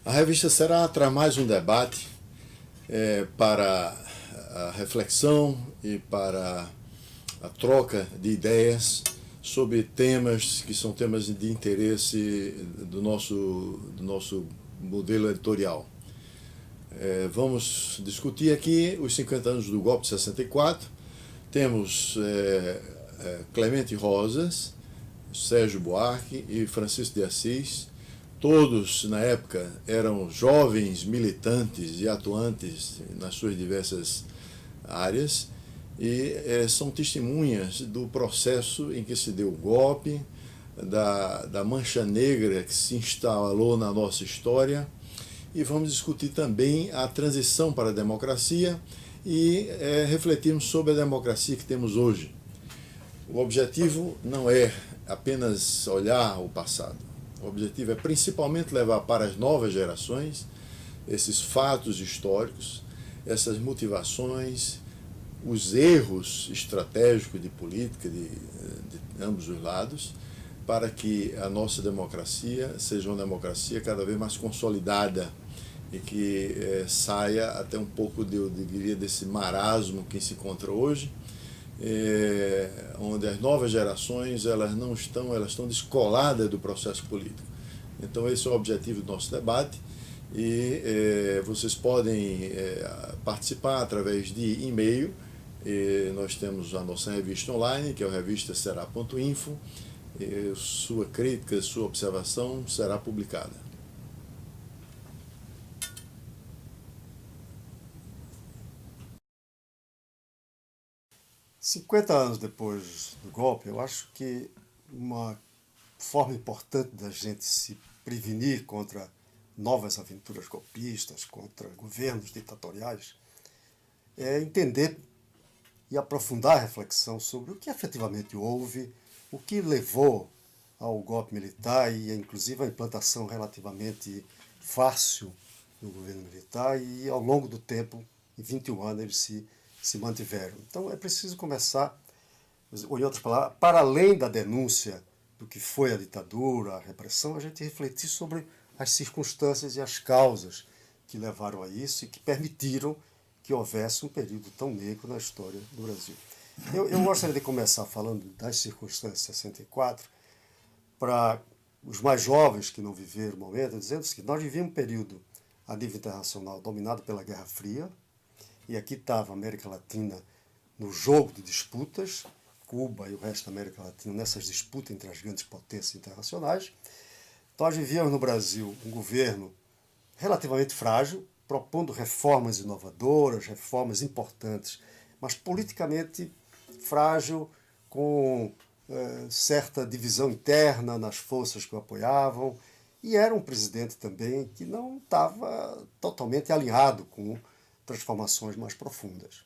A revista Será traz mais um debate para a reflexão e para a troca de ideias sobre temas que são temas de interesse do nosso modelo editorial. Vamos discutir aqui os 50 anos do golpe de 64. Temos Clemente Rosas, Sérgio Buarque e Francisco de Assis. Todos, na época, eram jovens militantes e atuantes nas suas diversas áreas e são testemunhas do processo em que se deu o golpe, da mancha negra que se instalou na nossa história, e vamos discutir também a transição para a democracia e refletirmos sobre a democracia que temos hoje. O objetivo não é apenas olhar o passado. O objetivo é principalmente levar para as novas gerações esses fatos históricos, essas motivações, os erros estratégicos de política de ambos os lados, para que a nossa democracia seja uma democracia cada vez mais consolidada e que saia até um pouco, eu diria, desse marasmo que se encontra hoje, onde as novas gerações elas estão descoladas do processo político. Então esse é o objetivo do nosso debate e vocês podem participar através de e-mail. Nós temos a nossa revista online, que é o revistasera.info. Sua crítica, sua observação será publicada. "50 anos depois do golpe, eu acho que uma forma importante da gente se prevenir contra novas aventuras golpistas, contra governos ditatoriais, é entender e aprofundar a reflexão sobre o que efetivamente houve, o que levou ao golpe militar e, inclusive, à implantação relativamente fácil do governo militar e, ao longo do tempo, em 21 anos, eles se mantiveram. Então, é preciso começar, ou em outras palavras, para além da denúncia do que foi a ditadura, a repressão, a gente refletir sobre as circunstâncias e as causas que levaram a isso e que permitiram que houvesse um período tão negro na história do Brasil. Eu gostaria de começar falando das circunstâncias de 64, para os mais jovens que não viveram o momento, dizendo que nós vivíamos um período a nível internacional dominado pela Guerra Fria, e aqui estava a América Latina no jogo de disputas, Cuba e o resto da América Latina nessas disputas entre as grandes potências internacionais. Nós vivíamos no Brasil um governo relativamente frágil, propondo reformas inovadoras, reformas importantes, mas politicamente frágil, com certa divisão interna nas forças que o apoiavam, e era um presidente também que não estava totalmente alinhado com transformações mais profundas.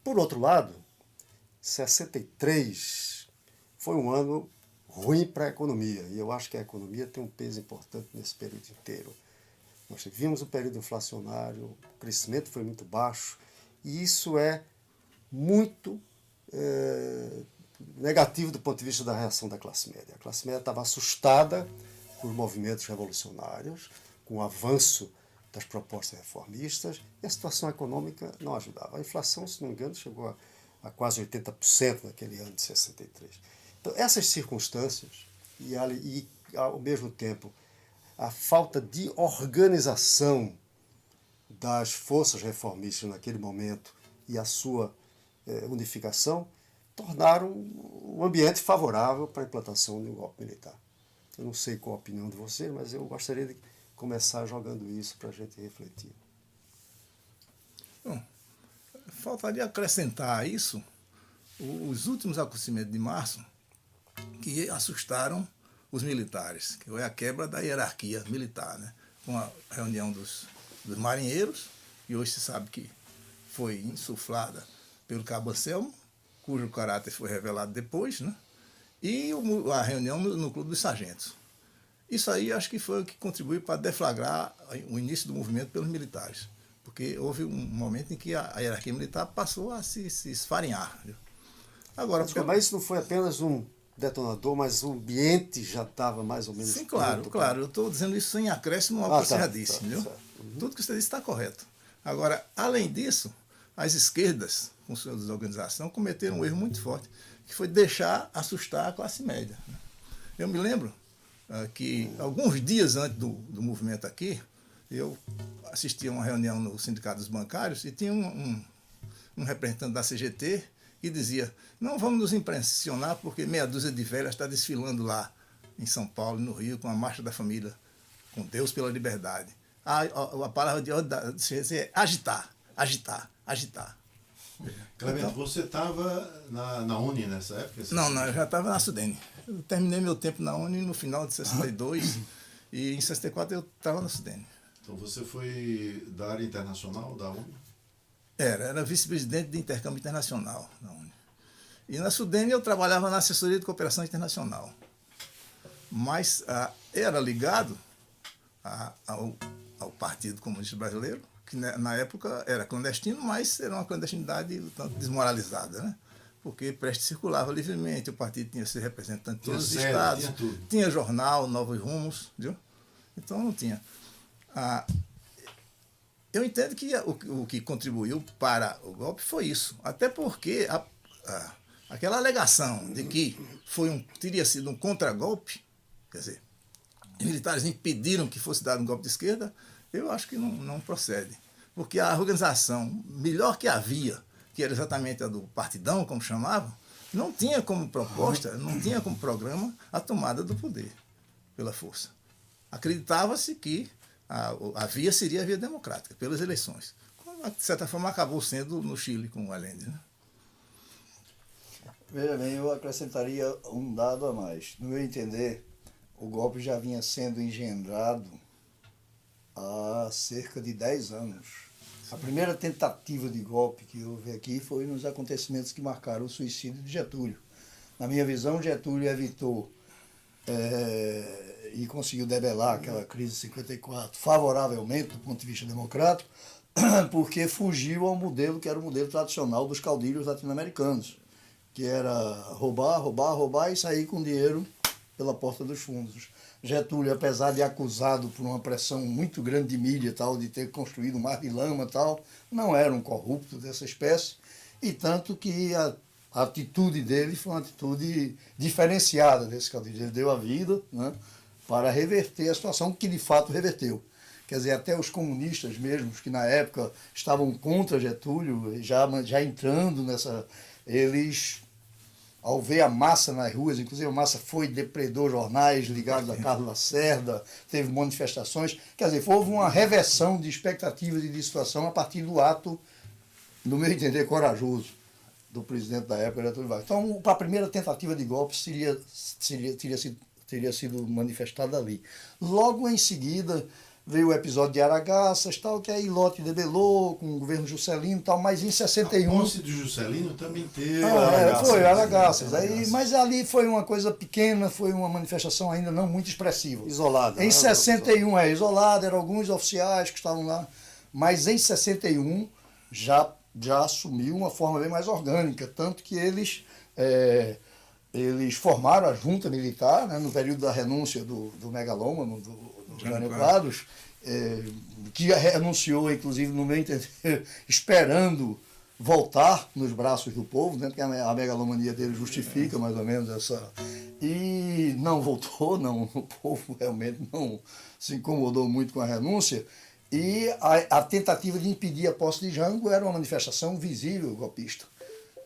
Por outro lado, 63 foi um ano ruim para a economia, e eu acho que a economia tem um peso importante nesse período inteiro. Nós vimos um período inflacionário, o crescimento foi muito baixo, e isso é muito negativo do ponto de vista da reação da classe média. A classe média estava assustada por movimentos revolucionários, com o avanço das propostas reformistas, e a situação econômica não ajudava. A inflação, se não me engano, chegou a quase 80% naquele ano de 63. Então, essas circunstâncias, e ao mesmo tempo a falta de organização das forças reformistas naquele momento e a sua unificação, tornaram o ambiente favorável para a implantação de um golpe militar. Eu não sei qual a opinião de você, mas eu gostaria de começar jogando isso para a gente refletir. Bom, faltaria acrescentar a isso os últimos acontecimentos de março que assustaram os militares, que foi a quebra da hierarquia militar, né? Com a reunião dos marinheiros, que hoje se sabe que foi insuflada pelo Cabo Anselmo, cujo caráter foi revelado depois, né? E a reunião no Clube dos Sargentos. Isso aí acho que foi o que contribuiu para deflagrar o início do movimento pelos militares, porque houve um momento em que a hierarquia militar passou a se esfarinhar. Viu? Agora, mas isso não foi apenas um detonador, mas o ambiente já estava mais ou menos... Sim, claro, pronto. claro. Eu estou dizendo isso sem acréscimo ao que você já disse, entendeu? Certo. Tudo que você disse está correto. Agora, além disso, as esquerdas, com sua desorganização, cometeram um erro muito forte, que foi deixar assustar a classe média. Eu me lembro que alguns dias antes do movimento aqui, eu assisti a uma reunião no Sindicato dos Bancários e tinha um representante da CGT que dizia: não vamos nos impressionar porque meia dúzia de velhas está desfilando lá em São Paulo, no Rio, com a Marcha da Família, com Deus pela Liberdade. A palavra de ordem da CGT é agitar, agitar, agitar. Clemente, Então, você estava na Uni nessa época? Não, eu já estava na Sudene. Eu terminei meu tempo na Uni no final de 62 e em 64 eu estava na Sudene. Então você foi da área internacional da Uni? Era vice-presidente de intercâmbio internacional na Uni. E na Sudene eu trabalhava na assessoria de cooperação internacional. Mas era ligado ao Partido Comunista Brasileiro, que na época era clandestino, mas era uma clandestinidade tanto desmoralizada, né? Porque Prestes circulava livremente, o partido tinha seus representantes em todos os estados, tinha jornal, Novos Rumos, viu? Então não tinha. Eu entendo que o que contribuiu para o golpe foi isso, até porque aquela alegação de que teria sido um contragolpe, quer dizer, os militares impediram que fosse dado um golpe de esquerda, eu acho que não procede. Porque a organização melhor que havia, que era exatamente a do partidão, como chamavam, não tinha como proposta, não tinha como programa a tomada do poder pela força. Acreditava-se que a via seria a via democrática, pelas eleições. De certa forma, acabou sendo no Chile com o Allende, né? Veja bem, eu acrescentaria um dado a mais. No meu entender, o golpe já vinha sendo engendrado há cerca de 10 anos. A primeira tentativa de golpe que houve aqui foi nos acontecimentos que marcaram o suicídio de Getúlio. Na minha visão, Getúlio evitou e conseguiu debelar aquela crise de 54 favoravelmente do ponto de vista democrático, porque fugiu ao modelo que era o modelo tradicional dos caudilhos latino-americanos, que era roubar, roubar, roubar e sair com dinheiro pela porta dos fundos. Getúlio, apesar de acusado por uma pressão muito grande de mídia, tal, de ter construído um mar de lama, tal, não era um corrupto dessa espécie, e tanto que a atitude dele foi uma atitude diferenciada desse caudilho. Ele deu a vida, né, para reverter a situação, que de fato reverteu. Quer dizer, até os comunistas mesmos, que na época estavam contra Getúlio, já entrando nessa... Eles, ao ver a massa nas ruas, inclusive a massa depredou jornais ligados a Carlos Lacerda, teve manifestações, quer dizer, houve uma reversão de expectativas e de situação a partir do ato, no meu entender, corajoso do presidente da época, Getúlio Vargas. Então, a primeira tentativa de golpe teria sido manifestada ali. Logo em seguida veio o episódio de Aragaças, tal, que aí Lott debelou com o governo Juscelino, tal, mas em 61... A posse do Juscelino também teve foi Aragaças. Mas ali foi uma coisa pequena, foi uma manifestação ainda não muito expressiva. Isolada. Em 61 isolada, eram alguns oficiais que estavam lá, mas em 61 já assumiu uma forma bem mais orgânica, tanto que eles formaram a junta militar, né, no período da renúncia do megalômano, do Jânio Quadros, que renunciou, inclusive, no meu entender, esperando voltar nos braços do povo, né, porque a megalomania dele justifica mais ou menos essa... E não voltou, o povo realmente não se incomodou muito com a renúncia, e a tentativa de impedir a posse de Jango era uma manifestação visível golpista.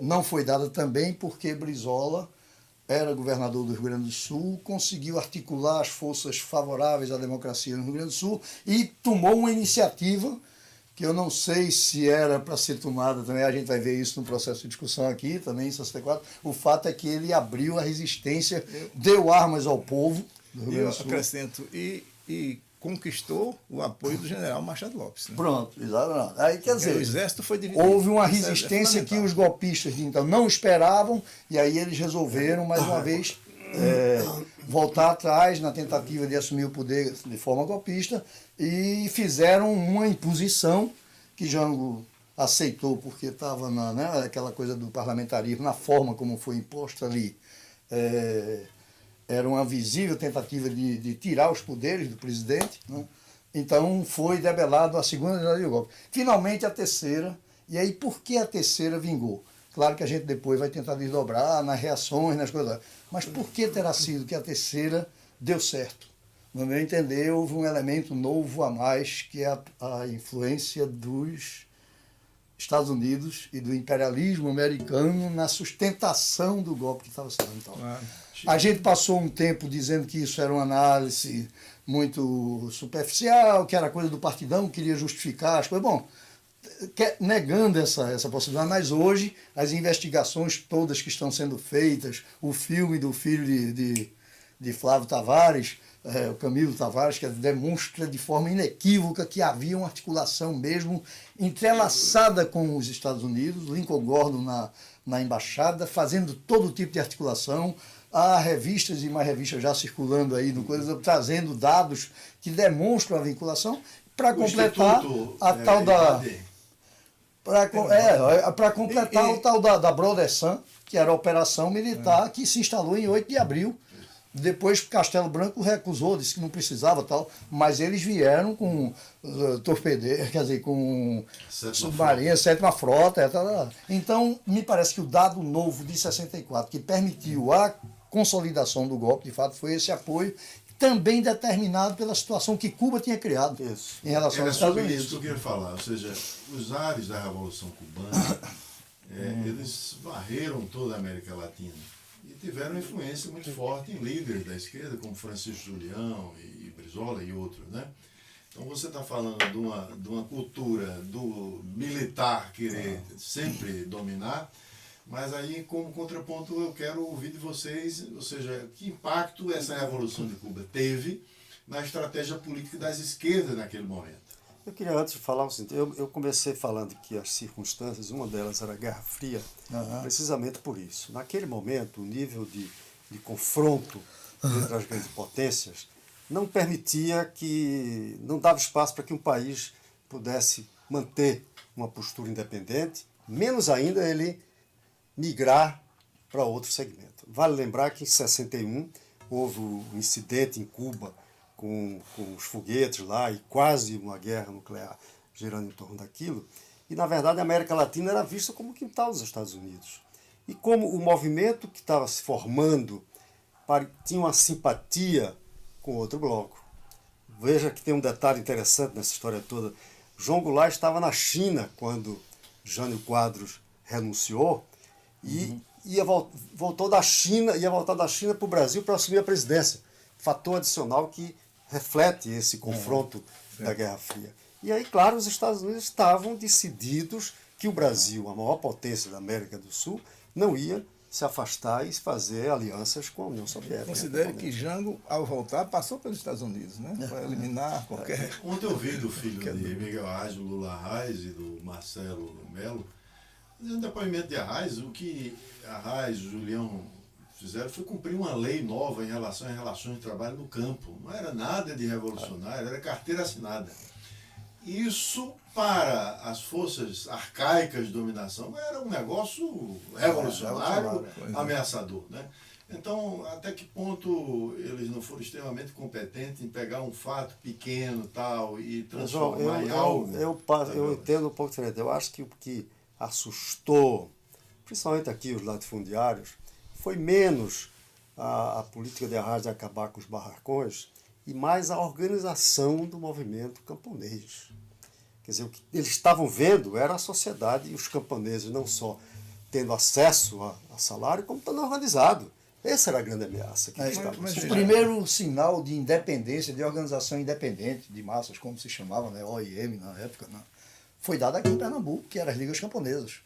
Não foi dada também porque Brizola era governador do Rio Grande do Sul, conseguiu articular as forças favoráveis à democracia no Rio Grande do Sul e tomou uma iniciativa que eu não sei se era para ser tomada também, a gente vai ver isso no processo de discussão aqui, também em 64. O fato é que ele abriu a resistência, deu armas ao povo do Rio Grande do Sul. Eu acrescento, e conquistou o apoio do general Machado Lopes. Né? Pronto, exatamente. Aí, quer dizer, o exército foi dividido. Houve uma resistência que os golpistas de então não esperavam, e aí eles resolveram, mais uma vez, voltar atrás na tentativa de assumir o poder de forma golpista, e fizeram uma imposição que Jango aceitou, porque estava aquela coisa do parlamentarismo, na forma como foi imposta ali. era uma visível tentativa de tirar os poderes do presidente, né? Então foi debelado a segunda tentativa de golpe. Finalmente a terceira, e aí por que a terceira vingou? Claro que a gente depois vai tentar desdobrar nas reações, nas coisas, mas por que terá sido que a terceira deu certo? No meu entender, houve um elemento novo a mais, que é a influência dos Estados Unidos e do imperialismo americano na sustentação do golpe que estava sendo. Então, a gente passou um tempo dizendo que isso era uma análise muito superficial, que era coisa do partidão, que queria justificar as coisas. Bom, negando essa possibilidade, mas hoje as investigações todas que estão sendo feitas, o filme do filho de Flávio Tavares, o Camilo Tavares, que demonstra de forma inequívoca que havia uma articulação mesmo entrelaçada com os Estados Unidos, Lincoln Gordon na embaixada, fazendo todo tipo de articulação. Há revistas e mais revistas já circulando aí, no coisa, trazendo dados que demonstram a vinculação, para completar a tal da... Para completar o tal da Brother Sun, que era a operação militar que se instalou em 8 de abril. Depois Castelo Branco recusou, disse que não precisava tal, mas eles vieram com torpedeiros, quer dizer, com submarina, sétima frota. Tal. Então, me parece que o dado novo de 64, que permitiu a consolidação do golpe, de fato, foi esse apoio, também determinado pela situação que Cuba tinha criado em relação aos Estados Unidos. Isso que eu queria falar, ou seja, os ares da Revolução Cubana, eles varreram toda a América Latina e tiveram influência muito forte em líderes da esquerda, como Francisco Julião e Brizola e outros, né? Então você está falando de uma cultura do militar querer sempre dominar, mas aí, como contraponto, eu quero ouvir de vocês, ou seja, que impacto essa Revolução de Cuba teve na estratégia política das esquerdas naquele momento? Eu queria antes falar o seguinte, eu comecei falando que as circunstâncias, uma delas era a Guerra Fria, precisamente por isso. Naquele momento, o nível de confronto entre as grandes potências não permitia que, não dava espaço para que um país pudesse manter uma postura independente, menos ainda ele migrar para outro segmento. Vale lembrar que em 61 houve um incidente em Cuba com os foguetes lá e quase uma guerra nuclear girando em torno daquilo. E, na verdade, a América Latina era vista como o quintal dos Estados Unidos. E como o movimento que estava se formando tinha uma simpatia com outro bloco. Veja que tem um detalhe interessante nessa história toda. João Goulart estava na China quando Jânio Quadros renunciou e voltou da China, ia voltar da China para o Brasil para assumir a presidência. Fator adicional que reflete esse confronto da Guerra Fria. E aí, claro, os Estados Unidos estavam decididos que o Brasil, a maior potência da América do Sul, não ia se afastar e fazer alianças com a União Soviética. Considere que Jango, ao voltar, passou pelos Estados Unidos, né? Para eliminar qualquer... Ontem eu vi do filho de Miguel Arraes, do Lula Arraes e do Marcelo Melo, no depoimento de Arraes, o que Arraes e Julião fizeram foi cumprir uma lei nova em relação às relações de trabalho no campo. Não era nada de revolucionário, era carteira assinada. Isso, para as forças arcaicas de dominação, era um negócio revolucionário, ameaçador, né? Então, até que ponto eles não foram extremamente competentes em pegar um fato pequeno tal, e transformar em algo? Eu entendo um pouco diferente. Eu acho que o que assustou, principalmente aqui os latifundiários, foi menos a política de Arraes de acabar com os barracões e mais a organização do movimento camponês. Quer dizer, o que eles estavam vendo era a sociedade e os camponeses não só tendo acesso a salário, como estando organizado. Essa era a grande ameaça que eles estavam. O primeiro sinal de independência, de organização independente de massas, como se chamava, né, OIM na época, né, foi dado aqui em Pernambuco, que eram as Ligas Camponesas.